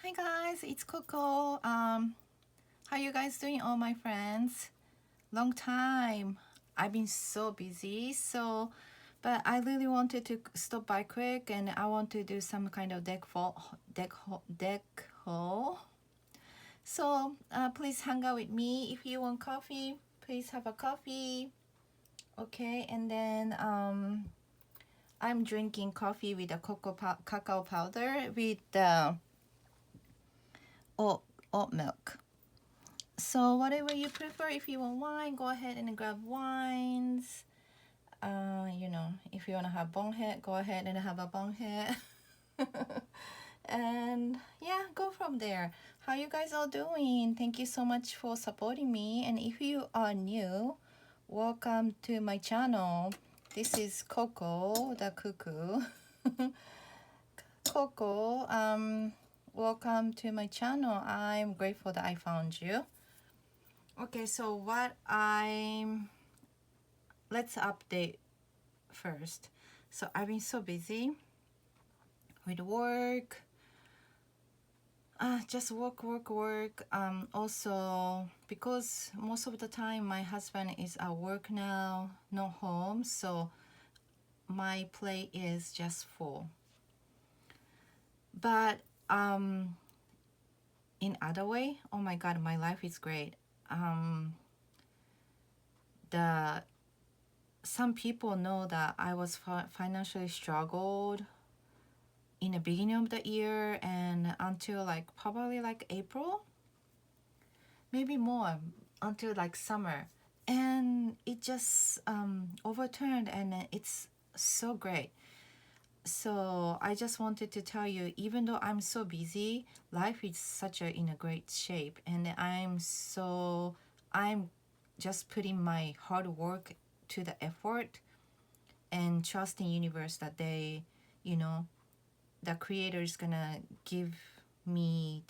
Hi guys, it's Coco. How you guys doing, all my friends? Long time. I've been so busy, but I really wanted to stop by quick, and I want to do some kind of deck haul. Please hang out with me. If you want coffee, please have a coffee. Okay, and then I'm drinking coffee with a cacao powder with oat, oat milk. So whatever you prefer, if you want wine, go ahead and grab wines. If you want to have bonghead, go ahead and have a bonghead. And yeah, go from there. How you guys all doing? Thank you so much for supporting me. And if you are new, welcome to my channel. This is Coco the Cuckoo. Coco, welcome to my channel. I'm grateful that I found you. Okay, so let's update first. So I've been so busy with work, just work. Also because most of the time my husband is at work now, not home, so my plate is just full. But in other way, oh my God, my life is great. The Some people know that I was financially struggled in the beginning of the year and until like probably like April, maybe more, until like summer, and it just overturned, and it's so great. So I just wanted to tell you, even though I'm so busy, life is in a great shape, and I'm just putting my hard work to the effort and trusting universe that you know the creator is gonna give me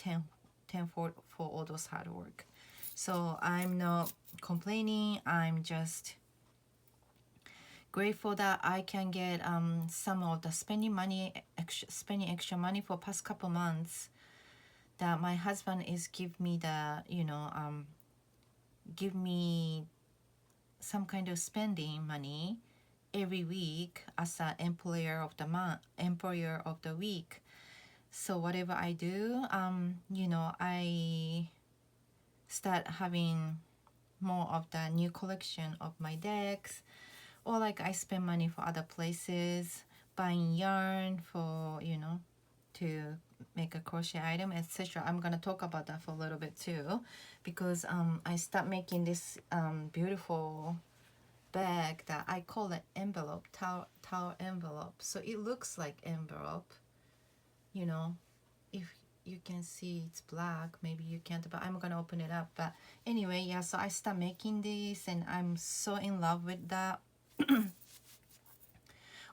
for all those hard work. So I'm not complaining. I'm just grateful that I can get some of the spending extra money for past couple months. That my husband is give me some kind of spending money every week as an employer of the week. So whatever I do, I start having more of the new collection of my decks, or like I spend money for other places, buying yarn for to make a crochet item, etc. I'm gonna talk about that for a little bit too, because I start making this beautiful bag that I call it envelope, towel envelope. So it looks like envelope, you know, if you can see it's black, maybe you can't, but I'm gonna open it up. But anyway, yeah, so I start making this and I'm so in love with that.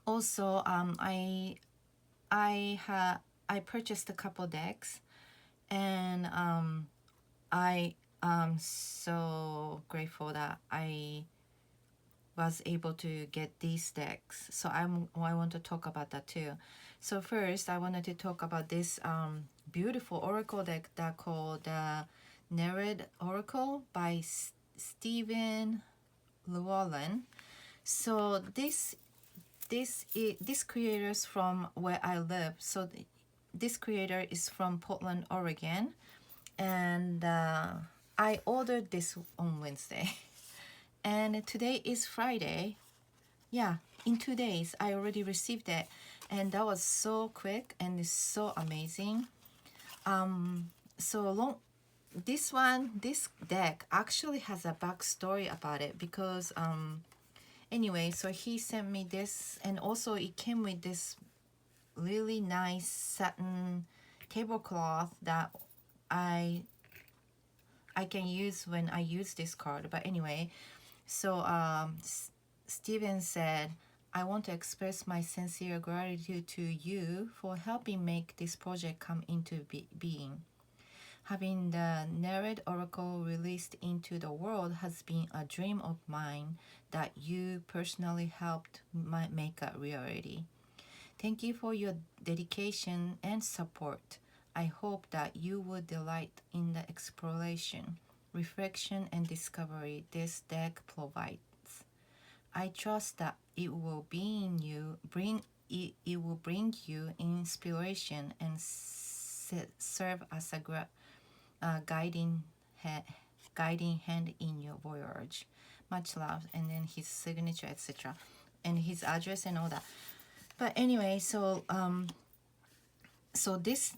Also, I purchased a couple decks, and I am so grateful that I was able to get these decks. So I want to talk about that too. So first, I wanted to talk about this beautiful oracle deck that called the Nereid Oracle by Stephen Llewellyn. So this creator's from where I live. So this creator is from Portland, Oregon, and I ordered this on Wednesday, and today is Friday. Yeah, in 2 days I already received it, and that was so quick and it's so amazing. So long. This deck actually has a backstory about it, because anyway, so he sent me this, and also it came with this really nice satin tablecloth that I can use when I use this card. But anyway, so Steven said, I want to express my sincere gratitude to you for helping make this project come into being. Having the Nereid Oracle released into the world has been a dream of mine that you personally helped make a reality. Thank you for your dedication and support. I hope that you will delight in the exploration, reflection, and discovery this deck provides. I trust that it will bring you inspiration and serve as a guiding guiding hand in your voyage. Much love, and then his signature, etc., and his address and all that. But anyway, so this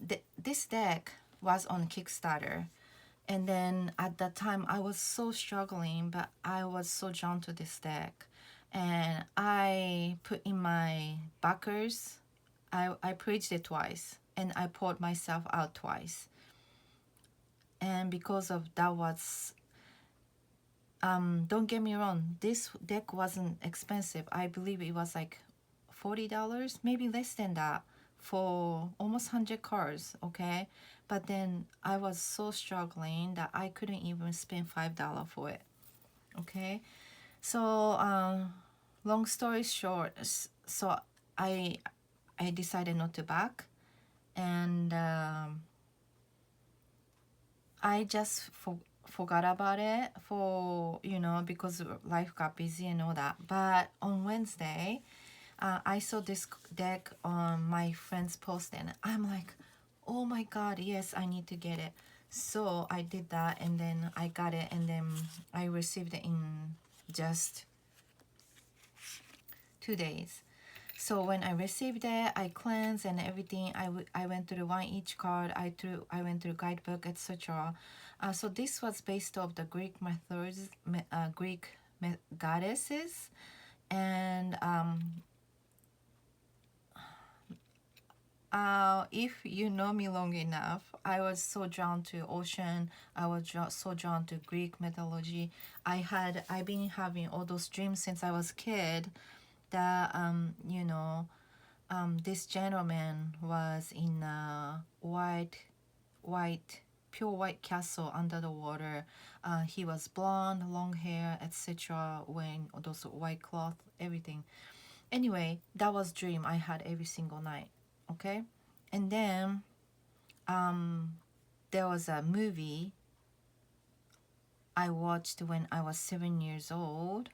deck was on Kickstarter, and then at that time I was so struggling, but I was so drawn to this deck, and I put in my backers. I preached it twice, and I poured myself out twice, and because of that was don't get me wrong, this deck wasn't expensive. I believe it was like $40, maybe less than that, for almost 100 cards, okay? But then I was so struggling that I couldn't even spend $5 for it, okay? So long story short, so I decided not to back, and I just forgot about it for, because life got busy and all that. But on Wednesday, I saw this deck on my friend's post, and I'm like, oh my god, yes, I need to get it. So I did that, and then I got it, and then I received it in just 2 days. So when I received it, I cleansed and everything. I went through one each card. I went through guidebook, etc. So this was based off the Greek methods, goddesses, and if you know me long enough, I was so drawn to ocean. I was so drawn to Greek mythology. I've been having all those dreams since I was a kid. That this gentleman was in a pure white castle under the water. He was blonde, long hair, etc., wearing those white cloth, everything. Anyway, that was dream I had every single night. Okay, and then there was a movie I watched when I was 7 years old,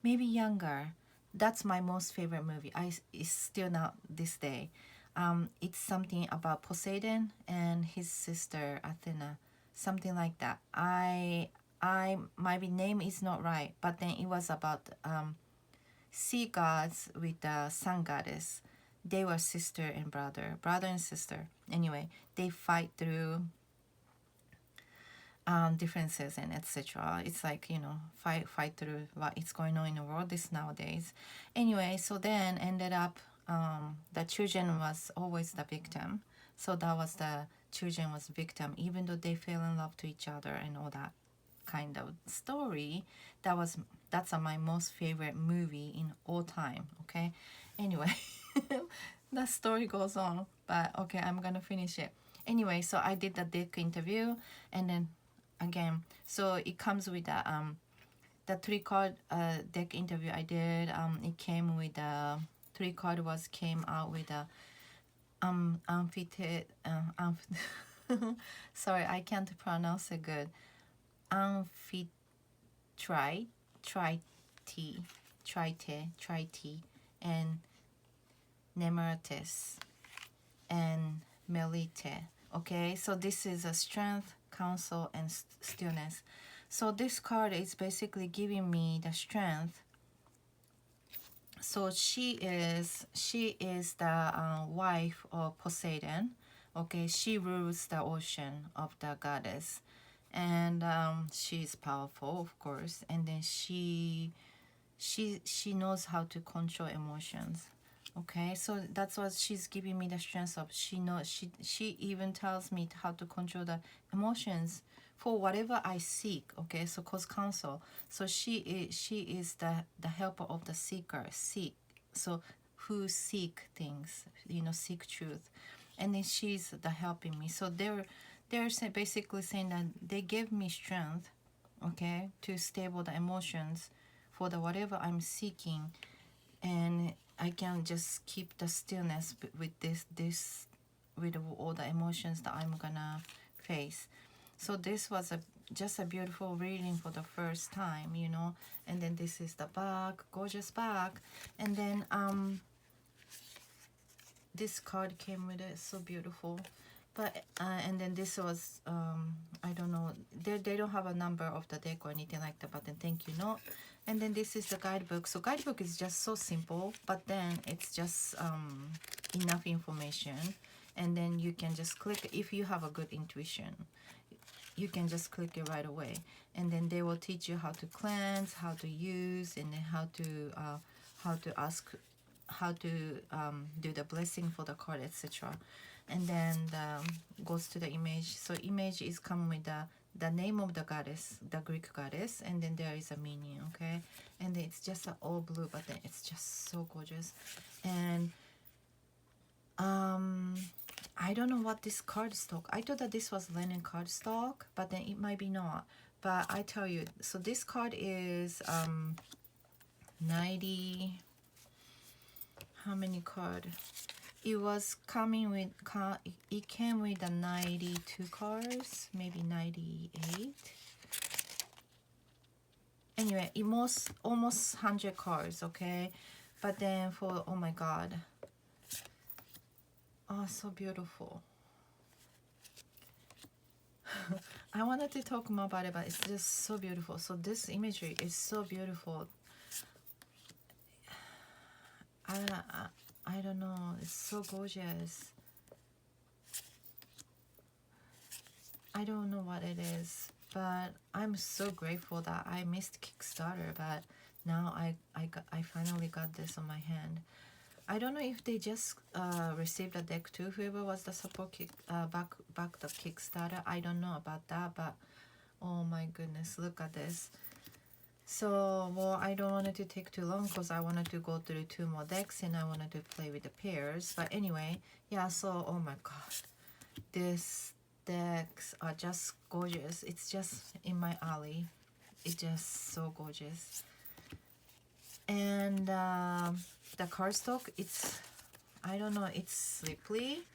maybe younger. That's my most favorite movie. It's still not this day. It's something about Poseidon and his sister Athena, something like that. My name is not right, but then it was about sea gods with the sun goddess. They were sister and brother and sister. Anyway, they fight through differences and etc. It's like, fight through what is going on in the world this nowadays. Anyway, so then ended up the children was always the victim. So that was the children was victim, even though they fell in love to each other and all that kind of story. That's my most favorite movie in all time. Okay, anyway, the story goes on, but okay, I'm gonna finish it. Anyway, so I did the deck interview, and then again, so it comes with the 3 card deck interview I did. It came with three card came out with a sorry, I can't pronounce it good. Amphitrite, trite, and Nemeratus, and Melite. Okay, so this is a strength, counsel, and stillness. So this card is basically giving me the strength. So she is the wife of Poseidon. Okay, she rules the ocean of the goddess, and she's powerful, of course. And then she knows how to control emotions. Okay, so that's what she's giving me the strength of. She even tells me how to control the emotions for whatever I seek. Okay, so cause counsel. So she is the helper of the seeker. So who seek things, seek truth, and then she's the helping me. So they're basically saying that they give me strength, okay, to stable the emotions for the whatever I'm seeking, and I can just keep the stillness with this with all the emotions that I'm gonna face. So this was just a beautiful reading for the first time, you know. And then this is the back, gorgeous back. And then this card came with it, so beautiful. But and then this was I don't know, they don't have a number of the deck or anything like that, but then thank you note. And then this is the guidebook. So guidebook is just so simple, but then it's just enough information. And then you can just click, if you have a good intuition, you can just click it right away. And then they will teach you how to cleanse, how to use, and then how to ask, how to do the blessing for the card, etc. And then goes to the image. So image is come with the name of the goddess, the Greek goddess, and then there is a meaning, okay? And it's just all blue, but then it's just so gorgeous. And I don't know what this cardstock. I thought that this was linen cardstock, but then it might be not. But I tell you, so this card is 90. How many card? It was coming with, it came with a 92 cards, maybe 98. Anyway, it almost 100 cards, okay? But then for, oh my god. Oh, so beautiful. I wanted to talk more about it, but it's just so beautiful. So this imagery is so beautiful. I don't know, it's so gorgeous. I don't know what it is, but I'm so grateful that I missed Kickstarter, but now I finally got this on my hand. I don't know if they just received a deck too, whoever was the support back the Kickstarter. I don't know about that, but oh my goodness, look at this. So, well, I don't want it to take too long because I wanted to go through 2 more decks and I wanted to play with the pairs. But anyway, yeah, so, oh my god. These decks are just gorgeous. It's just in my alley. It's just so gorgeous. And the cardstock, it's, I don't know, it's slippery.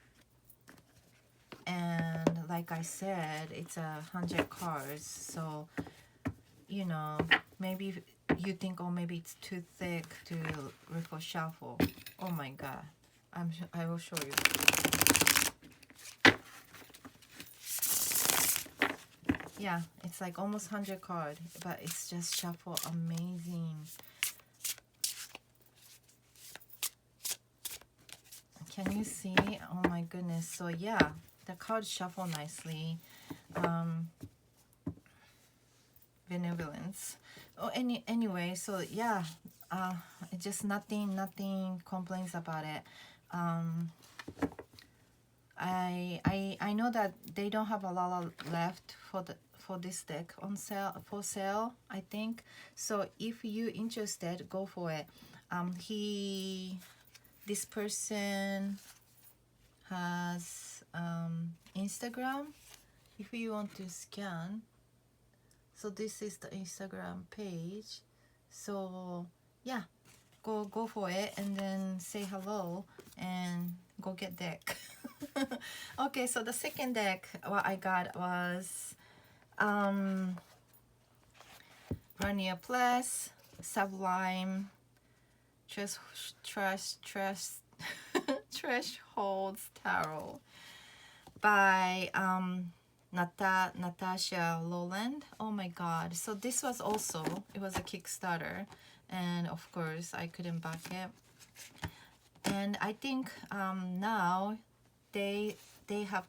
And like I said, it's 100 cards. So, you know, maybe you think, oh, maybe it's too thick to for shuffle. Oh my god, I will show you. Yeah, it's like almost 100 card, but it's just shuffle amazing. Can you see? Oh my goodness. So yeah, the cards shuffle nicely. Benevolence. Oh, anyway, so yeah, just nothing complaints about it. I know that they don't have a lot left for this deck on sale, I think. So if you interested, go for it. This person has Instagram. If you want to scan. So this is the Instagram page. So yeah, go for it and then say hello and go get deck. Okay, so the second deck what I got was Rainier Plus Sublime Thresholds Tarot by Natasha Lowland. Oh my god. So this was also, it was a Kickstarter, and of course I couldn't back it. And I think now they have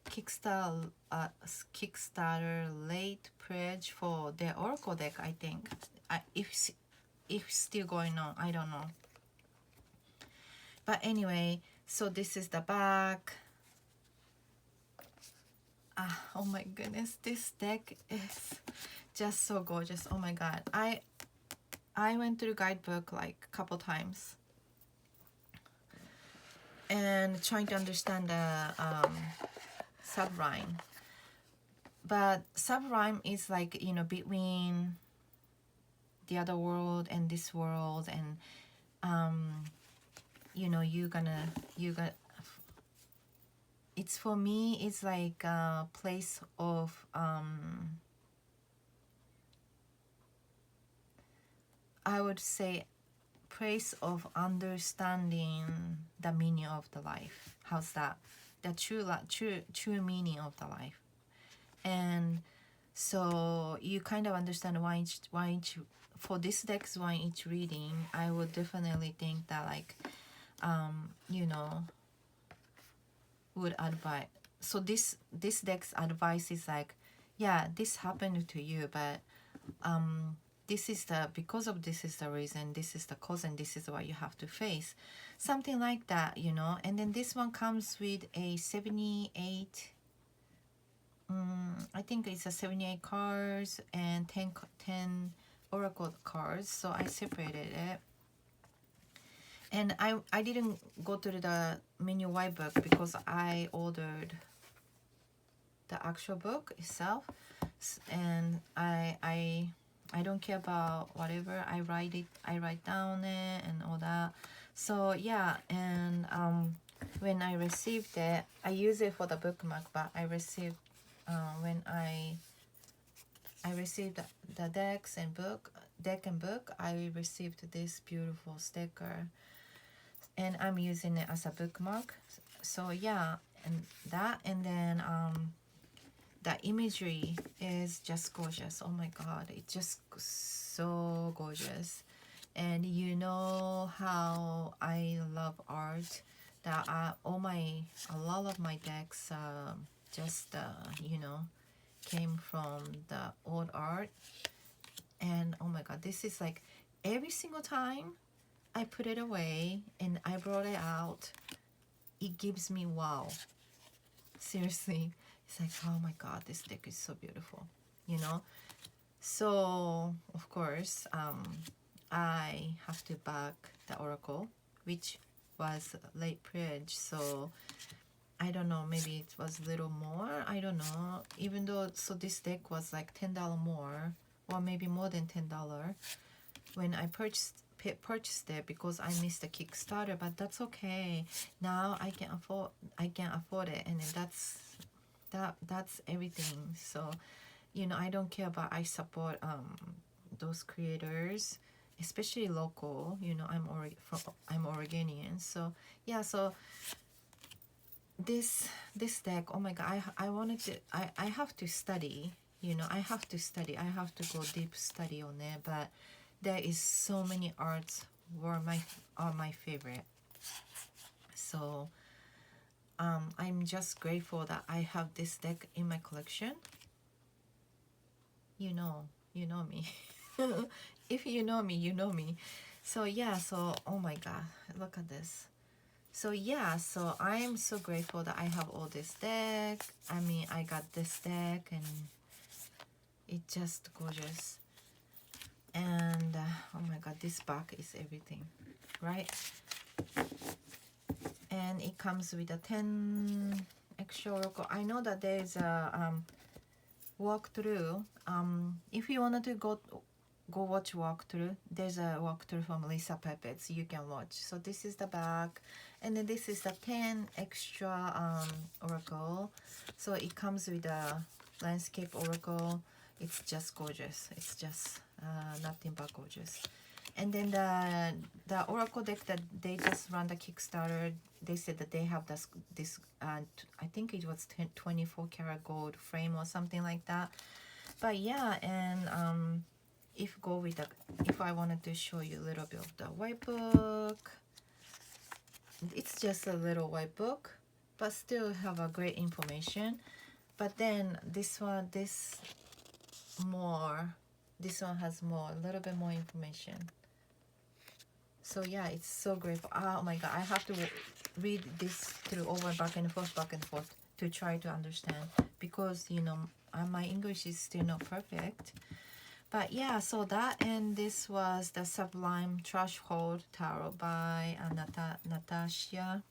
Kickstarter late pledge for their Oracle deck, I think. If still going on, I don't know. But anyway, so this is the back. Oh my goodness, this deck is just so gorgeous. Oh my god, I went through guidebook like a couple times and trying to understand the subrime. But subrime is like, you know, between the other world and this world, and you know, you got it's for me, it's like a place of I would say place of understanding the meaning of the life. How's that? The true meaning of the life. And so you kind of understand why each for this deck's why each reading, I would definitely think that like you know, would advise. So this deck's advice is like, yeah, this happened to you, but this is the because of this is the reason, this is the cause, and this is what you have to face, something like that, you know. And then this one comes with a 78, I think it's a 78 cards and 10 oracle cards, so I separated it. And I didn't go to the menu white book because I ordered the actual book itself, and I don't care about whatever I write down it and all that. So yeah, and when I received it, I use it for the bookmark, but I received when I received the deck and book, I received this beautiful sticker, and I'm using it as a bookmark. So yeah, and that, and then the imagery is just gorgeous. Oh my god, it's just so gorgeous. And you know how I love art, that a lot of my decks just you know, came from the old art. And oh my god, this is like every single time I put it away and I brought it out, it gives me wow. Seriously, it's like, oh my god, this deck is so beautiful, you know. So of course I have to back the oracle, which was late pledge, so I don't know, maybe it was a little more, I don't know, even though, so this deck was like $10 more, or maybe more than $10 when I purchased it, because I missed the Kickstarter. But that's okay, now I can afford it, and then that's everything. So you know, I don't care about, I support those creators, especially local, you know. I'm Oregonian, so yeah. So this deck, oh my god, I wanted to, I have to study, you know, I have to go deep study on it. But there is so many arts are my favorite. So I'm just grateful that I have this deck in my collection. You know me. If you know me, you know me. So yeah, so oh my god, look at this. So yeah, so I am so grateful that I have all this deck. I mean, I got this deck, and it's just gorgeous. And oh my god, this back is everything, right? And it comes with a 10 extra oracle. I know that there's a walkthrough. If you wanted to go watch walkthrough, there's a walkthrough from Lisa Peppets you can watch. So this is the back, and then this is the 10 extra oracle. So it comes with a landscape oracle. It's just gorgeous. It's just nothing but gorgeous. And then the oracle deck that they just ran the Kickstarter, they said that they have this I think it was 24 karat gold frame or something like that. But yeah, and if I wanted to show you a little bit of the white book, it's just a little white book, but still have a great information. But then this one has a little bit more information. So yeah, it's so grateful. Oh my god, I have to read this through over back and forth to try to understand, because you know, my English is still not perfect. But yeah, so that, and this was the Sublime Threshold Tarot by Natasha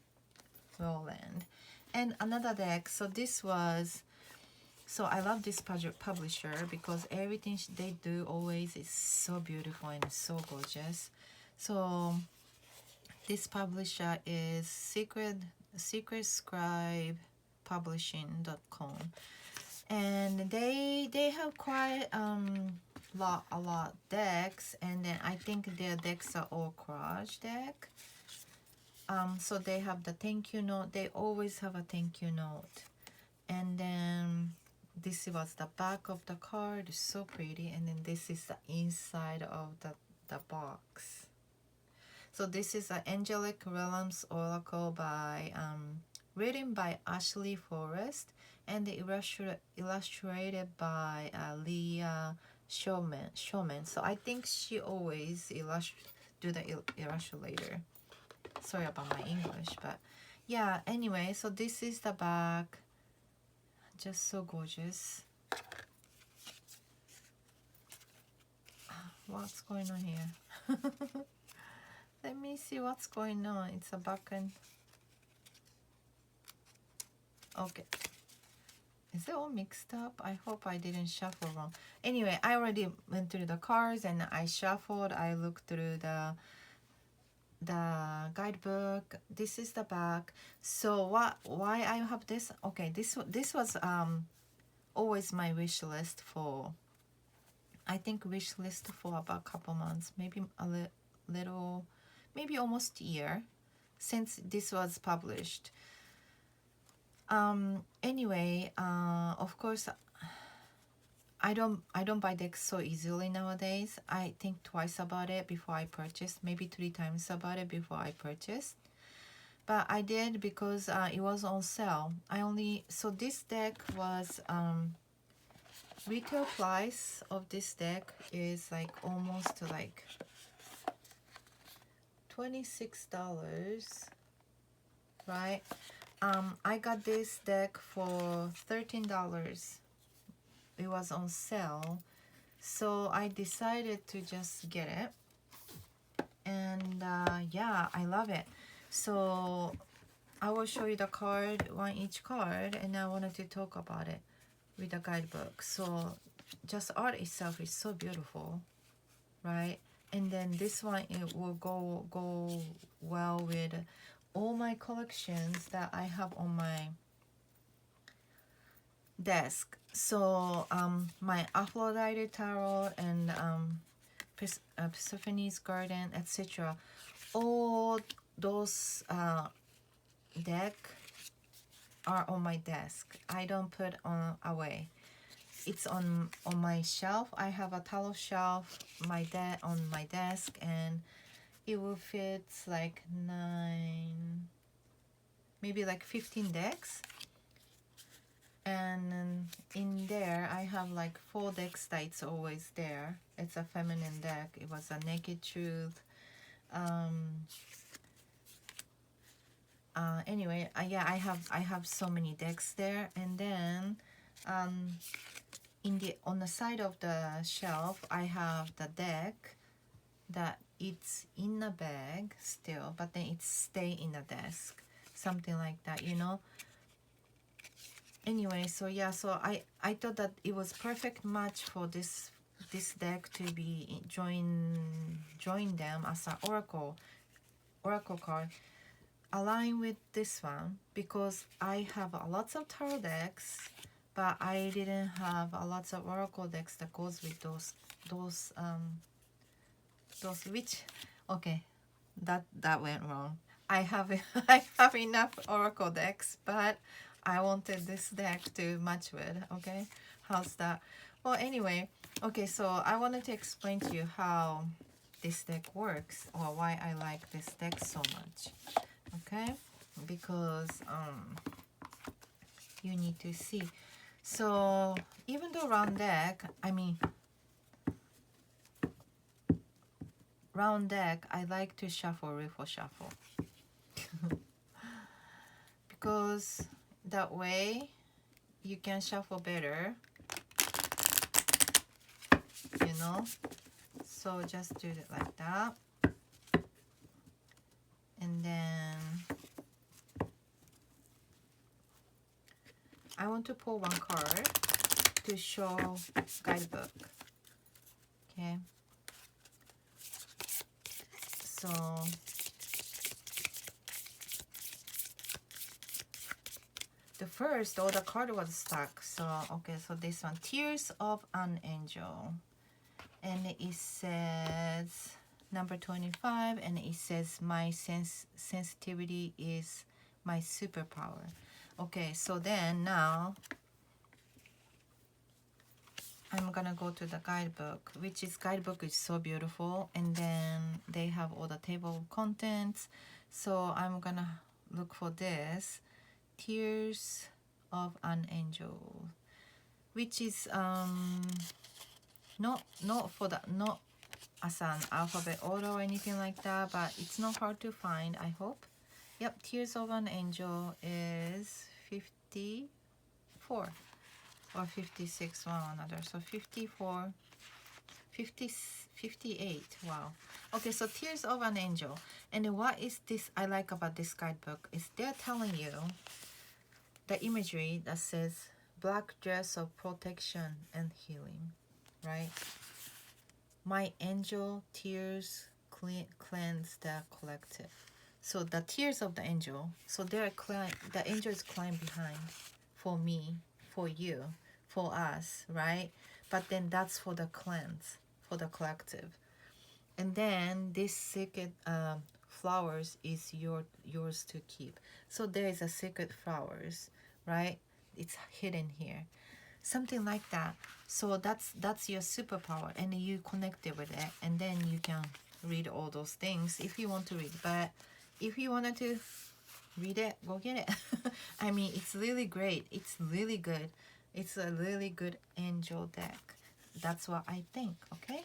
Rowland. And another deck, so this was, so I love this publisher because everything they do always is so beautiful and so gorgeous. So This publisher is secretscribe publishing.com, and they have quite a lot decks, and then I think their decks are all collage deck. So they have the thank you note. They always have a thank you note. And then this was the back of the card, so pretty. And then this is the inside of the box. So this is an Angelic Realms Oracle by written by Ashley Forrest, and illustrated by Leah Showman. So I think she always do the illustrator. Sorry about my English, but yeah, anyway, so this is the back. Just so gorgeous. What's going on here? Let me see what's going on. It's a back and okay. Is it all mixed up? I hope I didn't shuffle wrong. Anyway, I already went through the cards and I shuffled. I looked through the guidebook. This is the back. So why I have this? Okay, this was always my wish list for, I think wish list for about a couple months, maybe a little, maybe almost a year since this was published. Anyway, of course I don't buy decks so easily nowadays. I think twice about it before I purchase, maybe 3 times about it before I purchased. But I did because it was on sale. So this deck was retail price of this deck is like almost like $26, right? I got this deck for $13. It was on sale, so I decided to just get it, and yeah, I love it. So I will show you the card, each card, and I wanted to talk about it with the guidebook. So just art itself is so beautiful, right? And then this one, it will go well with all my collections that I have on my desk. So my Aphrodite Tarot and Persephone's Garden, etc. All those deck are on my desk. I don't put away. It's on my shelf. I have a tarot shelf on my desk, and it will fit like 9, maybe like 15 decks. And in there I have like 4 decks that it's always there. It's a feminine deck. It was a Naked Truth. Anyway, yeah, I have so many decks there. And then on the side of the shelf I have the deck that it's in a bag still, but then it stay in the desk, something like that, you know. Anyway, so yeah, so I thought that it was perfect match for this deck to be join them as an oracle card, align with this one, because I have lots of tarot decks, but I didn't have lots of oracle decks that goes with those which, okay, that went wrong. I have enough oracle decks, but I wanted this deck to match with. Okay, how's that? Well, anyway, okay, so I wanted to explain to you how this deck works, or why I like this deck so much. Okay, because you need to see. So even though round deck, I like to riffle shuffle because that way you can shuffle better, you know. So just do it like that, and then I want to pull one card to show guidebook. Okay, so the first, all the card was stuck. So okay, so this one, Tears of an Angel, and it says number 25, and it says my sensitivity is my superpower. Okay, so then now I'm gonna go to the guidebook, which is guidebook is so beautiful, and then they have all the table of contents. So I'm gonna look for this, Tears of an Angel, which is not for the, not as an alphabet order or anything like that, but it's not hard to find, I hope. Yep, Tears of an Angel is 54 or 56, one another. So 54, 50, 58. Wow. Okay, so Tears of an Angel. And what is this I like about this guidebook is they're telling you the imagery that says black dress of protection and healing, right? My angel tears cleanse the collective. So the tears of the angel, so the angel is crying behind for me, for you, for us, right? But then that's for the cleanse, for the collective. And then this sacred flowers is yours to keep. So there is a sacred flowers, right? It's hidden here, something like that. So that's your superpower, and you connect it with it, and then you can read all those things if you want to read. But if you wanted to read it, go get it. I mean, it's really great. It's really good. It's a really good angel deck. That's what I think. Okay,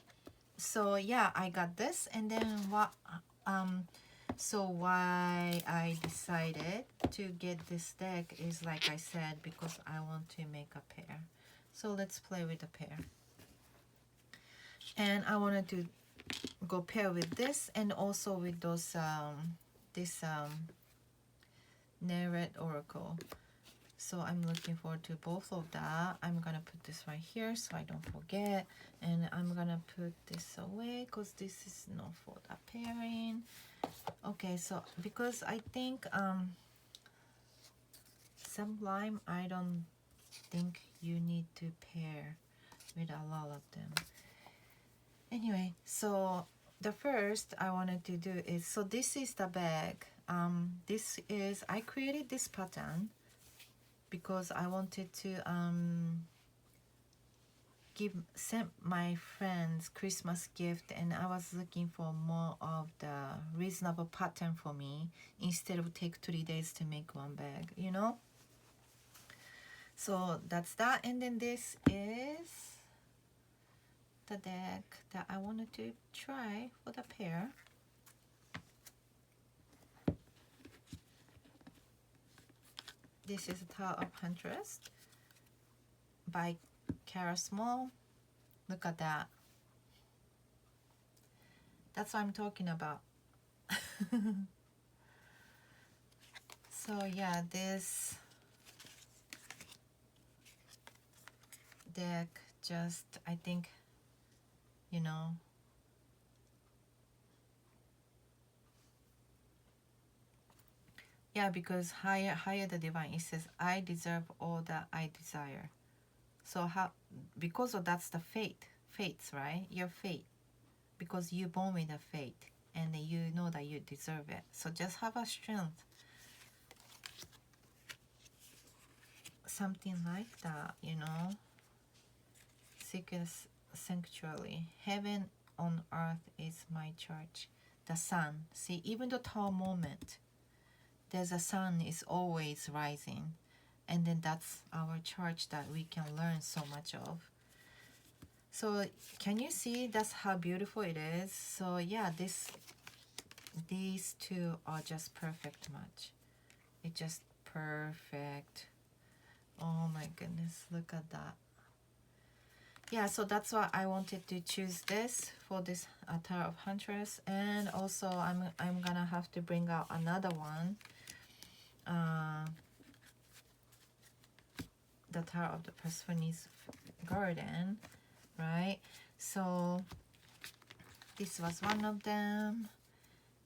so yeah, I got this. And then what so why I decided to get this deck is, like I said, because I want to make a pair. So let's play with a pair. And I wanted to go pair with this, and also with those this Narret Oracle. So I'm looking forward to both of that. I'm gonna put this right here so I don't forget, and I'm gonna put this away because this is not for the pairing. Okay, so because I think Sublime, I don't think you need to pair with a lot of them. Anyway, so the first I wanted to do is, so this is the bag. This is, I created this pattern because I wanted to send my friends Christmas gift, and I was looking for more of the reasonable pattern for me instead of take 3 days to make one bag, you know. So that's that. And then this is the deck that I wanted to try for the pair. This is a Tower of Huntress by Kara Small. Look at that. That's what I'm talking about. So yeah, this deck just, I think, you know, yeah, because higher the divine, it says I deserve all that I desire. So how, because of that's the fates, right? Your fate, because you're born with a fate, and you know that you deserve it. So just have a strength, something like that, you know. Secret sanctuary, heaven on earth is my church. The sun, see, even the Tower moment, there's a sun is always rising, and then that's our church that we can learn so much of. So can you see that's how beautiful it is? So yeah, these two are just perfect match. It's just perfect. Oh my goodness, look at that. Yeah, so that's why I wanted to choose this for this Tower of Huntress. And also I'm gonna have to bring out another one, the Tower of the Persephone's Garden, right? So this was one of them,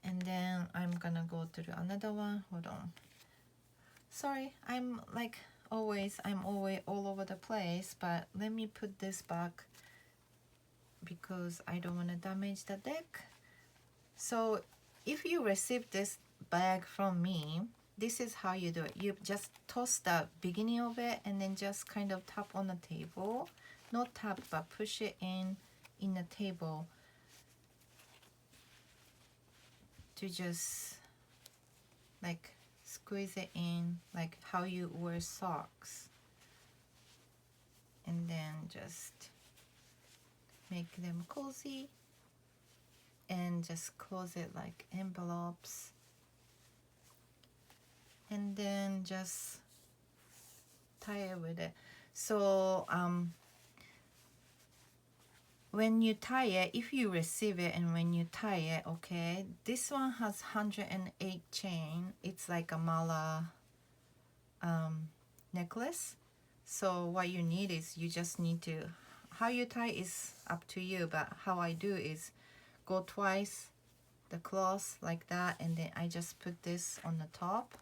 and then I'm gonna go to another one. Hold on. Sorry, I'm always all over the place, but let me put this back because I don't want to damage the deck. So if you receive this bag from me, this is how you do it. You just toss the beginning of it and then just kind of tap on the table. Not tap, but push it in the table to just like squeeze it in like how you wear socks. And then just make them cozy and just close it like envelopes. And then just tie it with it. So when you tie it, if you receive it and when you tie it, okay, this one has 108 chain. It's like a mala necklace. So what you need is you just need to, how you tie is up to you, but how I do is go twice the cloth like that, and then I just put this on the top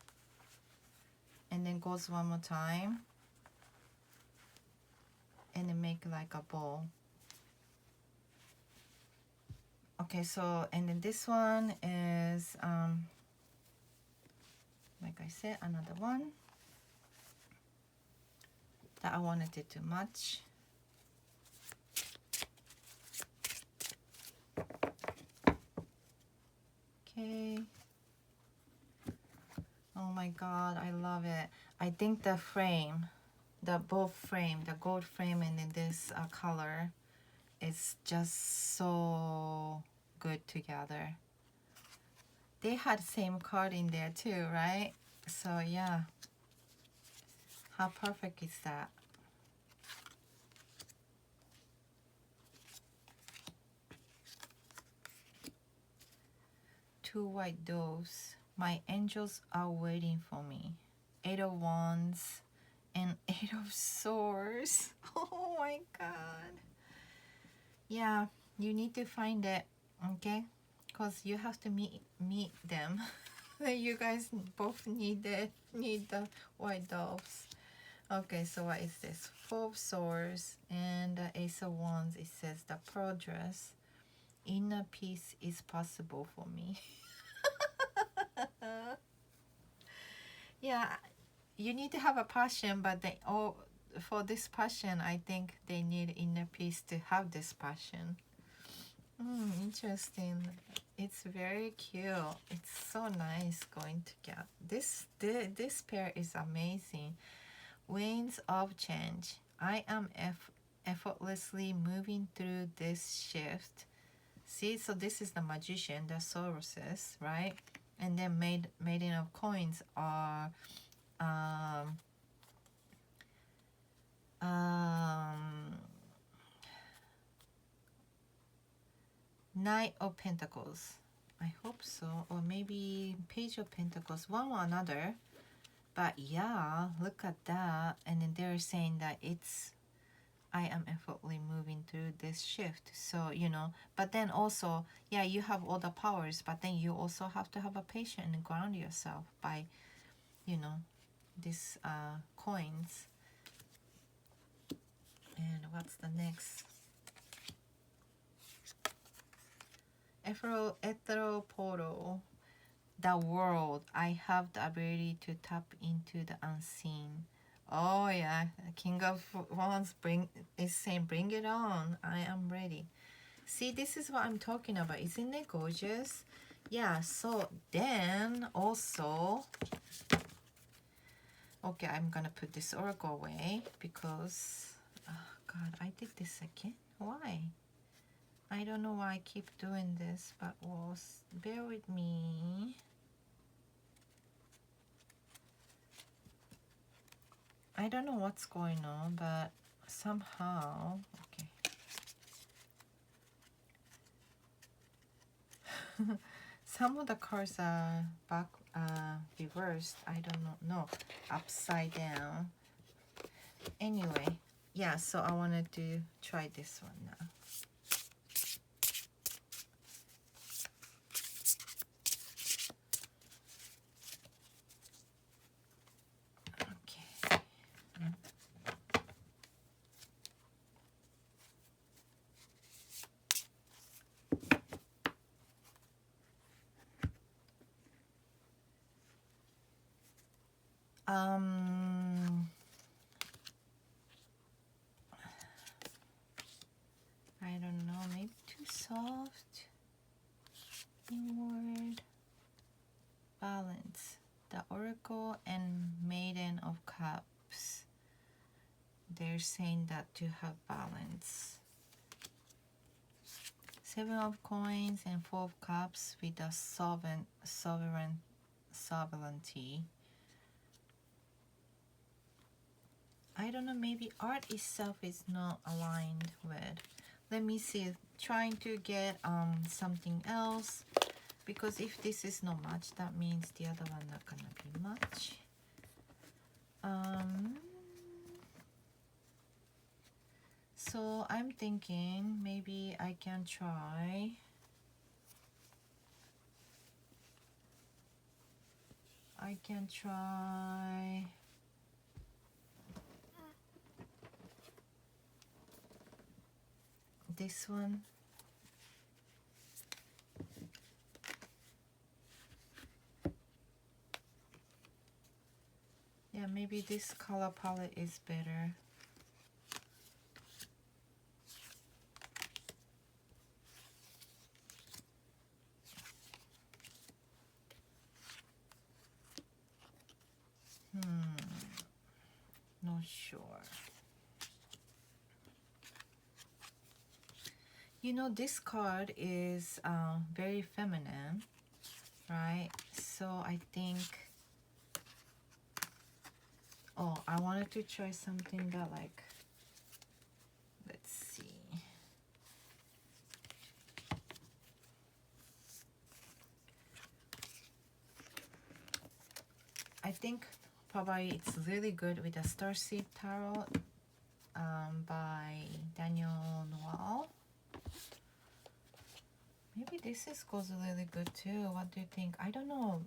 and then goes one more time and then make like a bow. Okay, so and then this one is like I said, another one that I wanted it to match. Okay. Oh my god, I love it. I think the frame, the both frame, the gold frame and then this color is just so good together. They had same card in there too, right? So yeah, how perfect is that? Two white doves. My angels are waiting for me. 8 of Wands and 8 of Swords. Oh my god. Yeah, you need to find it, okay? Because you have to meet them. You guys both need the white doves. Okay, so what is this? 4 of Swords and the Ace of Wands. It says the pearl dress. Inner peace is possible for me. Yeah, you need to have a passion, but they all for this passion, I think they need inner peace to have this passion. Interesting. It's very cute. It's so nice going together. This pair is amazing. Winds of change. I am effortlessly moving through this shift. See, so this is the magician, the Sorosis, right? And then maiden of coins are Knight of Pentacles. I hope so. Or maybe Page of Pentacles. One or another. But yeah, look at that. And then they're saying that it's I am effortlessly moving through this shift. So, you know, but then also, yeah, you have all the powers, but then you also have to have a patience and ground yourself by, you know, these coins. And what's the next? Ethereal portal. The world. I have the ability to tap into the unseen. Oh yeah, King of Wands is saying, bring it on. I am ready. See, this is what I'm talking about. Isn't it gorgeous? Yeah, so then also, okay, I'm gonna put this oracle away because, oh God, I did this again. Why? I don't know why I keep doing this, but bear with me. I don't know what's going on, but somehow, okay. Some of the cards are back, reversed. I don't know, upside down. Anyway, yeah. So I wanted to try this one now. I don't know, maybe too soft. Inward balance. The Oracle and Maiden of Cups. They're saying that to have balance. Seven of Coins and Four of Cups with the sovereignty. I don't know, maybe art itself is not aligned with. Let me see, trying to get something else, because if this is not much, that means the other one not gonna be much. So I'm thinking maybe I can try this one. Yeah, maybe this color palette is better. Not sure. You know, this card is very feminine, right? So I think, oh, I wanted to try something that, like, let's see. I think probably it's really good with the Starseed Tarot by Daniel Noel. Maybe this goes really good too. What do you think? I don't know.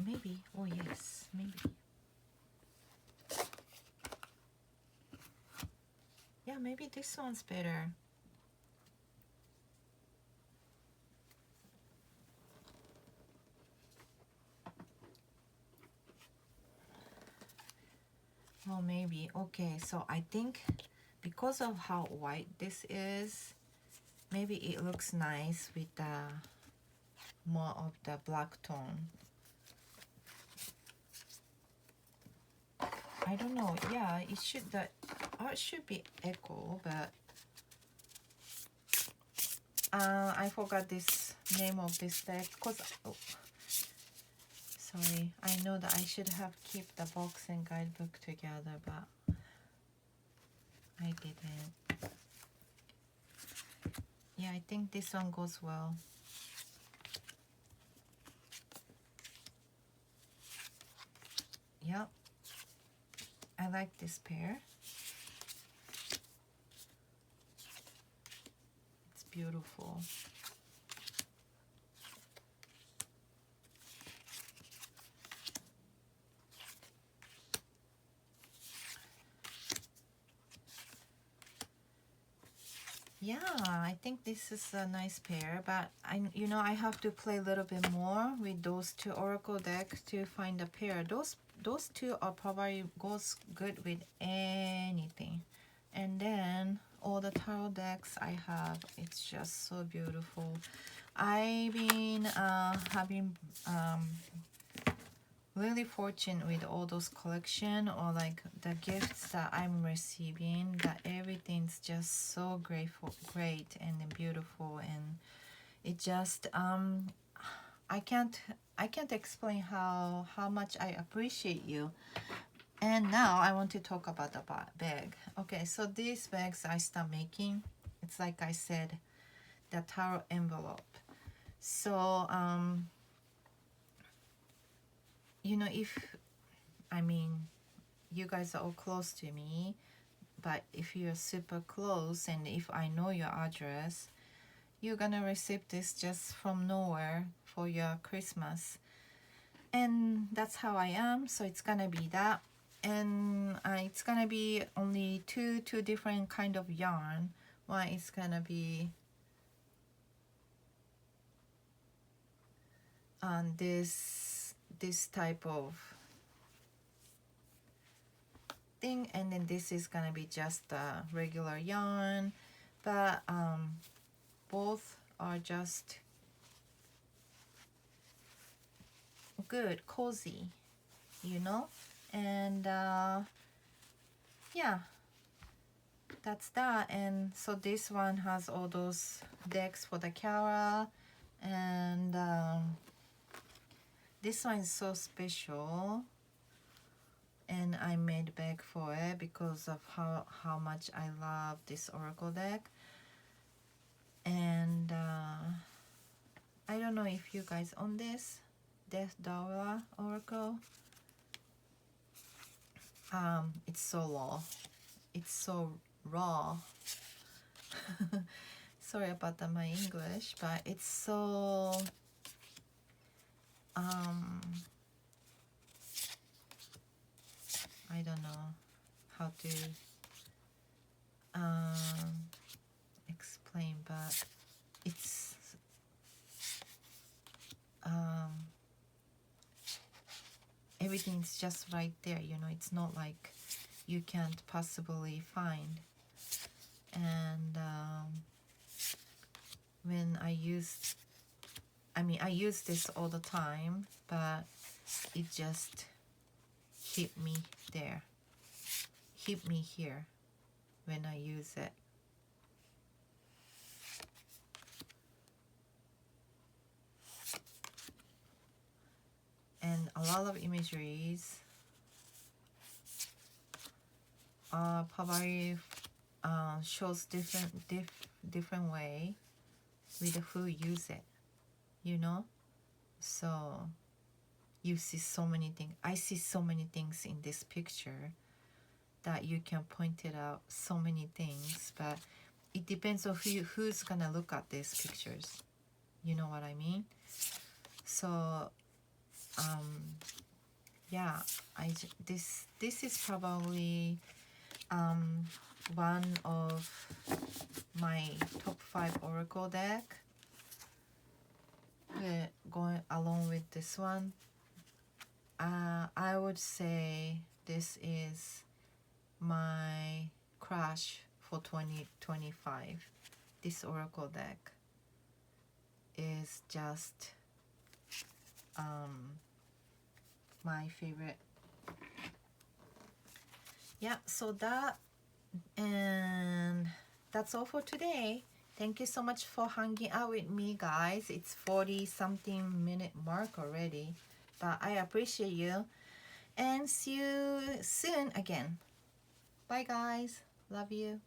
Maybe. Oh yes, maybe. Yeah, maybe this one's better. Oh, maybe. Okay, so I think because of how white this is, maybe it looks nice with the more of the black tone. I don't know. Yeah, it should, the art should be echo, but I forgot this name of this deck because sorry, I know that I should have keep the box and guidebook together, but I didn't. Yeah, I think this one goes well. Yep, I like this pair. It's beautiful. Yeah, I think this is a nice pair, but I have to play a little bit more with those two oracle decks to find a pair. Those two are probably goes good with anything. And then all the tarot decks I have, it's just so beautiful. I've been having really fortunate with all those collection or like the gifts that I'm receiving, that everything's just so great and beautiful, and it just I can't explain how much I appreciate you. And now I want to talk about the bag. Okay, so these bags I start making, it's like I said, the tarot envelope. So if you guys are all close to me, but if you're super close and if I know your address, you're gonna receive this just from nowhere for your Christmas. And that's how I am, so it's gonna be that. And it's gonna be only two different kind of yarn. One is gonna be on this type of thing, and then this is gonna be just a regular yarn, but both are just good, cozy, you know. And yeah, that's that. And so this one has all those decks for the Kara, and this one is so special, and I made bag for it because of how much I love this oracle deck. And I don't know if you guys own this Death Dora oracle. It's so raw. It's so raw. Sorry about my English, but it's so I don't know how to explain, but it's everything's just right there, you know. It's not like you can't possibly find. And when I use this all the time, but it just hit me there, hit me here when I use it. And a lot of imageries probably shows different way with who use it, you know. So you see so many things. I see so many things in this picture that you can point it out, so many things, but it depends on who's gonna look at these pictures, you know what I mean. So yeah, this is probably one of my top 5 oracle deck. Going along with this one, I would say this is my crush for 2025. This oracle deck is just my favorite. Yeah, so that's all for today. Thank you so much for hanging out with me, guys. It's 40 something minute mark already, but I appreciate you, and see you soon again. Bye guys, love you.